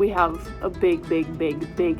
we have a big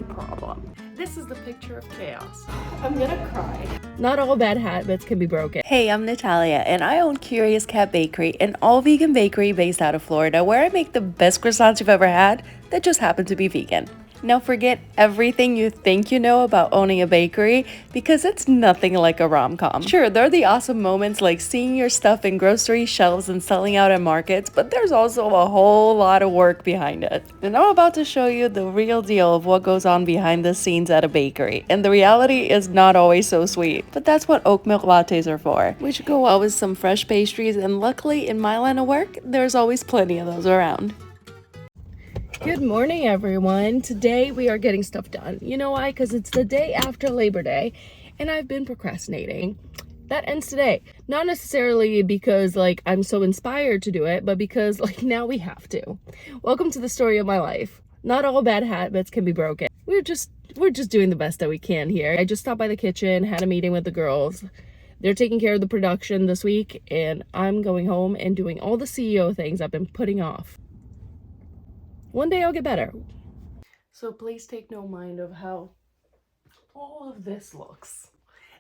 problem. This is the picture of chaos. I'm gonna cry. Not all bad habits can be broken. Hey, I'm Natalia, and I own Curious Cat Bakery, an all-vegan bakery based out of Florida, where I make the best croissants you've ever had that just happen to be vegan. Now forget everything you think you know about owning a bakery, because it's nothing like a rom-com. Sure, there are the awesome moments like seeing your stuff in grocery shelves and selling out at markets, but there's also a whole lot of work behind it. And I'm about to show you the real deal of what goes on behind the scenes at a bakery. And the reality is not always so sweet, but that's what oat milk lattes are for, which go well with some fresh pastries, and luckily in my line of work, there's always plenty of those around. Good morning, everyone. Today we are getting stuff done. You know why? Because it's the day after Labor Day and I've been procrastinating. That ends today. Not necessarily because I'm so inspired to do it, but because now we have to. Welcome to the story of my life. Not all bad habits can be broken. We're just doing the best that we can here. I just stopped by the kitchen, had a meeting with the girls. They're taking care of the production this week, and I'm going home and doing all the CEO things I've been putting off. One day I'll get better. So please take no mind of how all of this looks.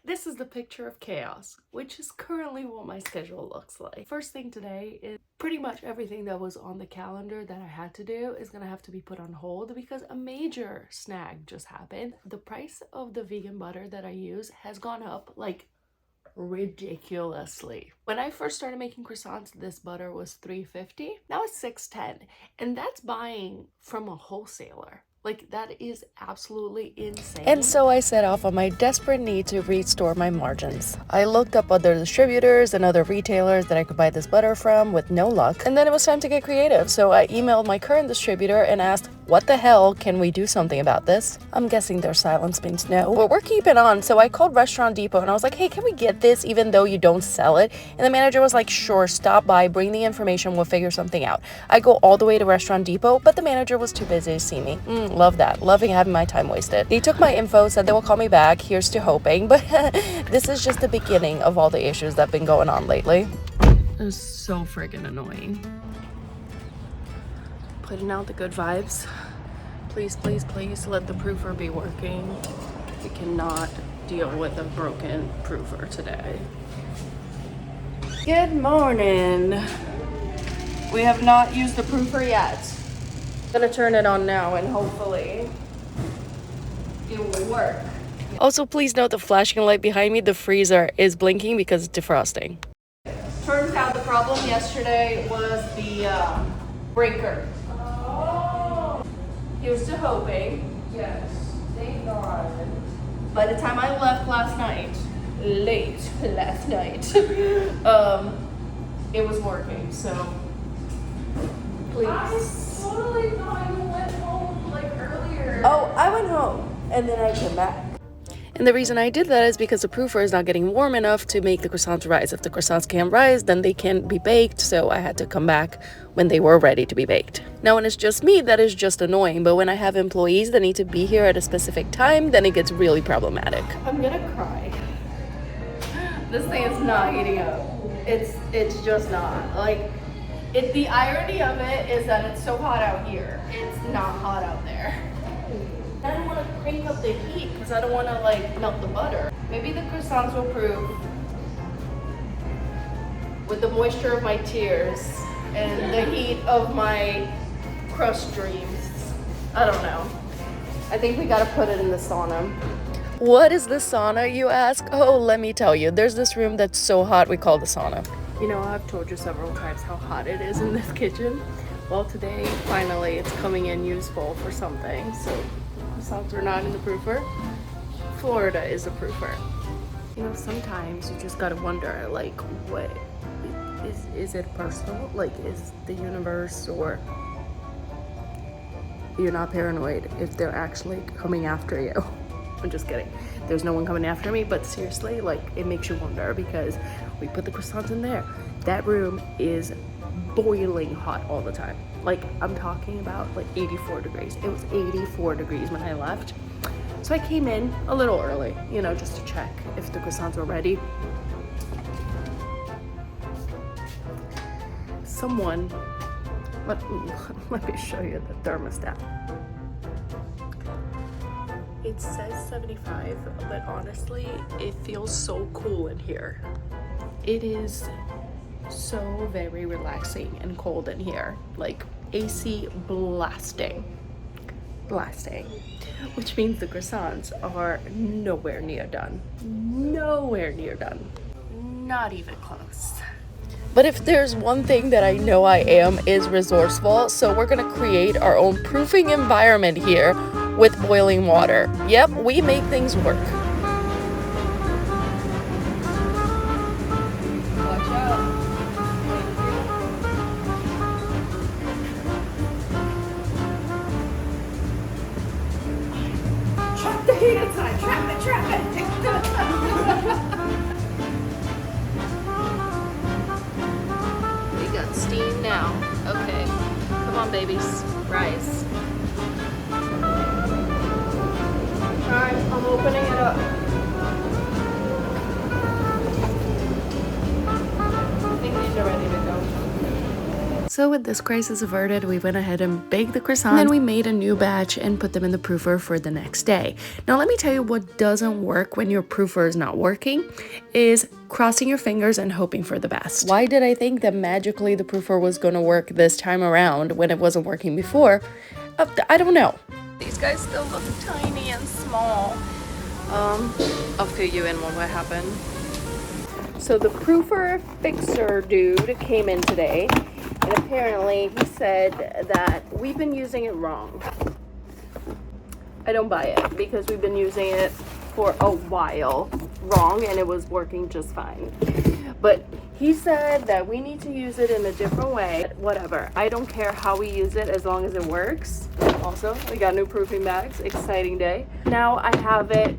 This is the picture of chaos, which is currently what my schedule looks like. First thing today is pretty much everything that was on the calendar that I had to do is gonna have to be put on hold because a major snag just happened. The price of the vegan butter that I use has gone up ridiculously. When I first started making croissants, this butter was $3.50. Now it's $6.10, and that's buying from a wholesaler. That is absolutely insane. And so I set off on my desperate need to restore my margins. I looked up other distributors and other retailers that I could buy this butter from with no luck. And then it was time to get creative. So I emailed my current distributor and asked, what the hell, can we do something about this? I'm guessing their silence means no. But we're keeping on. So I called Restaurant Depot and I was like, hey, can we get this even though you don't sell it? And the manager was like, sure, stop by, bring the information, we'll figure something out. I go all the way to Restaurant Depot, but the manager was too busy to see me. Love that. Loving having my time wasted. They took my info, said they will call me back. Here's to hoping. But this is just the beginning of all the issues that have been going on lately. It's so friggin' annoying. Putting out the good vibes. Please, please, please let the proofer be working. We cannot deal with a broken proofer today. Good morning. We have not used the proofer yet. I'm gonna turn it on now and hopefully it will work. Also, please note the flashing light behind me, the freezer is blinking because it's defrosting. Turns out the problem yesterday was the breaker. Oh. Here's to hoping. Yes, thank God. By the time I left last night, late last night, it was working, so please. I totally thought you went home earlier. Oh, I went home and then I came back. And the reason I did that is because the proofer is not getting warm enough to make the croissants rise. If the croissants can't rise, then they can't be baked, so I had to come back when they were ready to be baked. Now, when it's just me, that is just annoying, but when I have employees that need to be here at a specific time, then it gets really problematic. I'm gonna cry. This thing is not heating up. It's just not. The irony of it is that it's so hot out here. It's not hot out there. I don't want to crank up the heat because I don't want to melt the butter. Maybe the croissants will prove with the moisture of my tears and the heat of my crust dreams. I don't know. I think we gotta put it in the sauna. What is the sauna, you ask? Oh, let me tell you. There's this room that's so hot we call the sauna. You know, I've told you several times how hot it is in this kitchen. Well, today, finally, it's coming in useful for something. So, croissants are not in the proofer. Florida is a proofer. You know, sometimes you just gotta wonder, what is it personal? Is the universe, or you're not paranoid if they're actually coming after you? I'm just kidding. There's no one coming after me, but seriously, it makes you wonder because we put the croissants in there. That room is boiling hot all the time. I'm talking about 84 degrees. It was 84 degrees when I left. So I came in a little early, just to check if the croissants were ready. Someone, let me show you the thermostat. It says 75, but honestly, it feels so cool in here. It is so very relaxing and cold in here. Like AC blasting. Which means the croissants are nowhere near done. Nowhere near done. Not even close. But if there's one thing that I know I am, is resourceful. So we're gonna create our own proofing environment here with boiling water. Yep, we make things work. Watch out. Trap the heat inside. Trap it. We got steam now. Okay. Come on, babies. Rise. Alright, I'm opening it up. I think these are ready to go. So with this crisis averted, we went ahead and baked the croissants. And then we made a new batch and put them in the proofer for the next day. Now let me tell you what doesn't work when your proofer is not working is crossing your fingers and hoping for the best. Why did I think that magically the proofer was going to work this time around when it wasn't working before? I don't know. These guys still look tiny and small. I'll fill you in on what happened. So the proofer fixer dude came in today, and apparently he said that we've been using it wrong. I don't buy it because we've been using it for a while wrong and it was working just fine. But he said that we need to use it in a different way. Whatever. I don't care how we use it as long as it works. Also, we got new proofing bags. Exciting day. Now I have it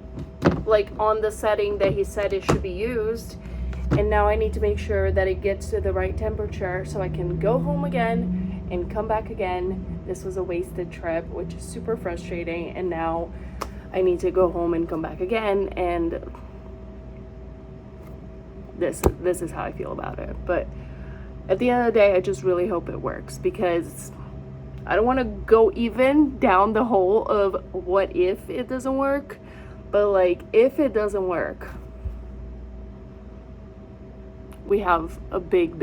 like on the setting that he said it should be used. And now I need to make sure that it gets to the right temperature so I can go home again and come back again. This was a wasted trip, which is super frustrating. And now I need to go home and come back again. And this is how I feel about it. But at the end of the day, I just really hope it works because I don't want to go even down the hole of what if it doesn't work. But like, if it doesn't work, we have a big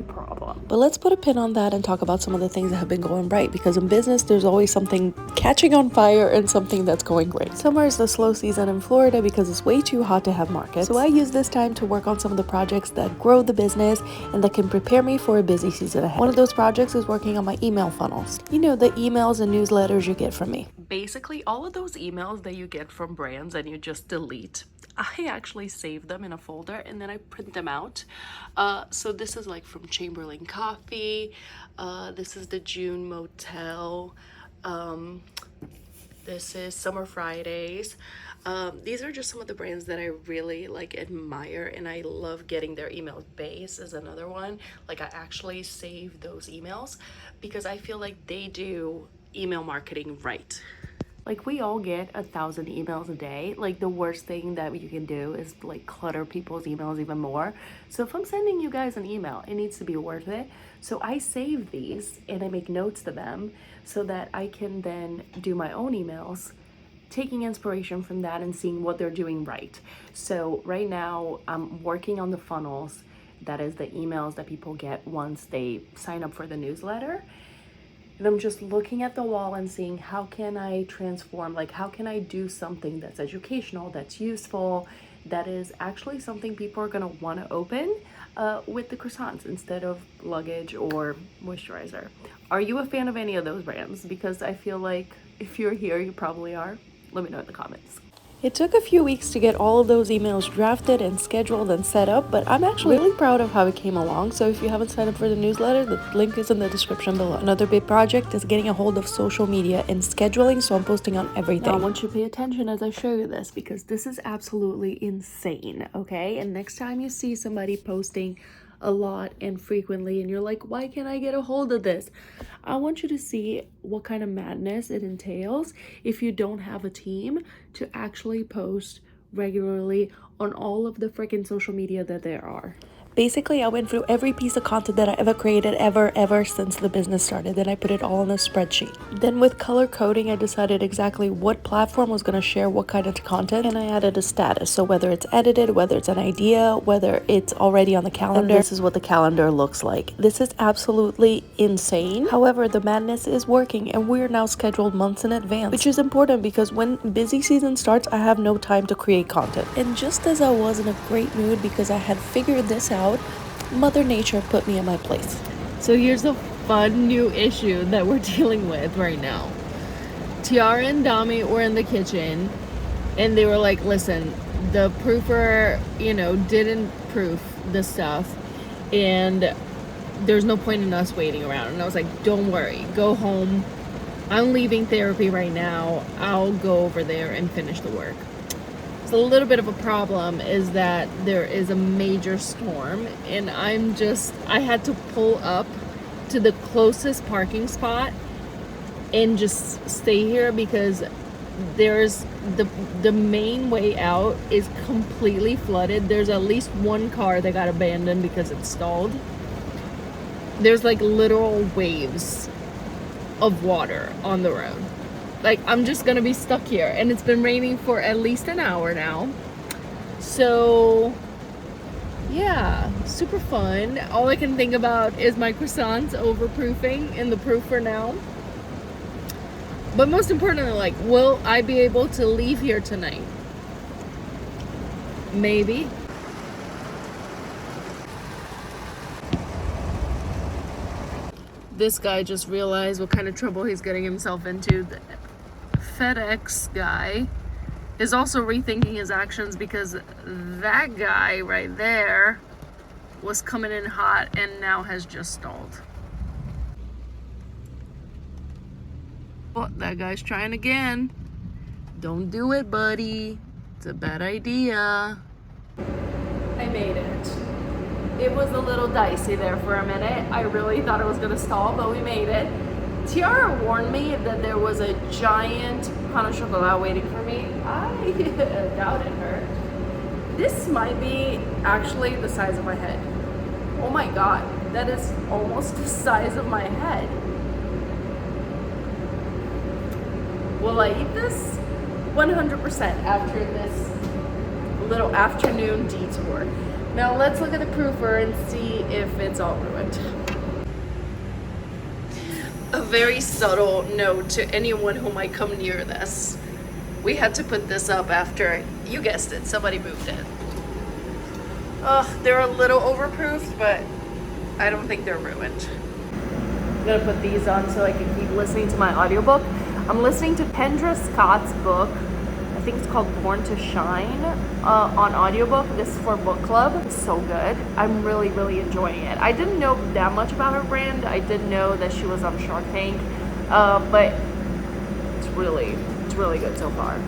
problem. But let's put a pin on that and talk about some of the things that have been going right, because in business there's always something catching on fire and something that's going great. Summer is the slow season in Florida because it's way too hot to have markets. So I use this time to work on some of the projects that grow the business and that can prepare me for a busy season ahead. One of those projects is working on my email funnels. You know, the emails and newsletters you get from me. Basically, all of those emails that you get from brands and you just delete, I actually save them in a folder and then I print them out. So this is like from Chamberlain Coffee. This is the June Motel. This is Summer Fridays. These are just some of the brands that I really like admire and I love getting their emails. Base is another one. Like I actually save those emails because I feel like they do email marketing right. Like we all get 1,000 emails a day. Like the worst thing that you can do is like clutter people's emails even more. So if I'm sending you guys an email, it needs to be worth it. So I save these and I make notes to them so that I can then do my own emails, taking inspiration from that and seeing what they're doing right. So right now I'm working on the funnels. That is the emails that people get once they sign up for the newsletter. And I'm just looking at the wall and seeing how can I transform, like how can I do something that's educational, that's useful, that is actually something people are gonna wanna open with the croissants instead of luggage or moisturizer. Are you a fan of any of those brands? Because I feel like if you're here, you probably are. Let me know in the comments. It took a few weeks to get all of those emails drafted and scheduled and set up, but I'm actually really proud of how it came along. So if you haven't signed up for the newsletter, the link is in the description below. Another big project is getting a hold of social media and scheduling, so I'm posting on everything. Now I want you to pay attention as I show you this because this is absolutely insane, okay? And next time you see somebody posting a lot and frequently and you're like, why can't I get a hold of this? I want you to see what kind of madness it entails if you don't have a team to actually post regularly on all of the freaking social media that there are. Basically, I went through every piece of content that I ever created ever since the business started. Then I put it all in a spreadsheet. Then with color coding, I decided exactly what platform was going to share what kind of content, and I added a status. So whether it's edited, whether it's an idea, whether it's already on the calendar, and this is what the calendar looks like. This is absolutely insane. However, the madness is working, and we're now scheduled months in advance, which is important because when busy season starts, I have no time to create content. And just as I was in a great mood because I had figured this out, Mother Nature put me in my place. So here's a fun new issue that we're dealing with right now. Tiara and Dami were in the kitchen and they were like, listen, the proofer, didn't proof the stuff and there's no point in us waiting around. And I was like, don't worry, go home. I'm leaving therapy right now. I'll go over there and finish the work. So a little bit of a problem is that there is a major storm and I had to pull up to the closest parking spot and just stay here because there's the main way out is completely flooded. There's at least one car that got abandoned because it stalled. There's like literal waves of water on the road. Like, I'm just gonna be stuck here, and it's been raining for at least an hour now. So yeah, super fun. All I can think about is my croissants overproofing in the proofer now. But most importantly, like, will I be able to leave here tonight? Maybe. This guy just realized what kind of trouble he's getting himself into. The FedEx guy is also rethinking his actions because that guy right there was coming in hot and now has just stalled. Oh, that guy's trying again. Don't do it, buddy. It's a bad idea. I made it. It was a little dicey there for a minute. I really thought it was gonna stall, but we made it. Tiara warned me that there was a giant pain au chocolat waiting for me. I doubted her. This might be actually the size of my head. Oh my god, that is almost the size of my head. Will I eat this? 100% after this little afternoon detour. Now let's look at the proofer and see if it's all ruined. A very subtle note to anyone who might come near this. We had to put this up after, you guessed it, somebody moved it. They're a little overproofed, but I don't think they're ruined. I'm gonna put these on so I can keep listening to my audiobook. I'm listening to Kendra Scott's book. I think it's called Born to Shine on audiobook. This is for book club. It's so good. I'm really, really enjoying it. I didn't know that much about her brand. I did know that she was on Shark Tank, but it's really good so far.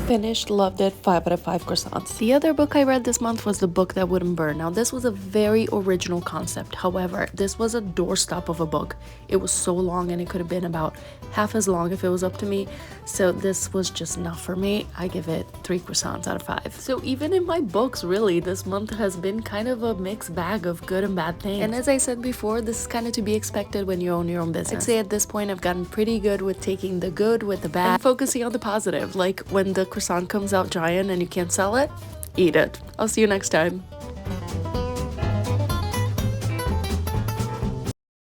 Finished, loved it, 5 out of 5 croissants. The other book I read this month was The Book That Wouldn't Burn. Now this was a very original concept. However, this was a doorstop of a book. It was so long and it could have been about half as long if it was up to me. So this was just not for me. I give it 3 croissants out of 5. So even in my books, really, this month has been kind of a mixed bag of good and bad things. And as I said before, this is kind of to be expected when you own your own business. I'd say at this point I've gotten pretty good with taking the good with the bad and focusing on the positive. Like when the croissant comes out giant and you can't sell it, eat it. I'll see you next time.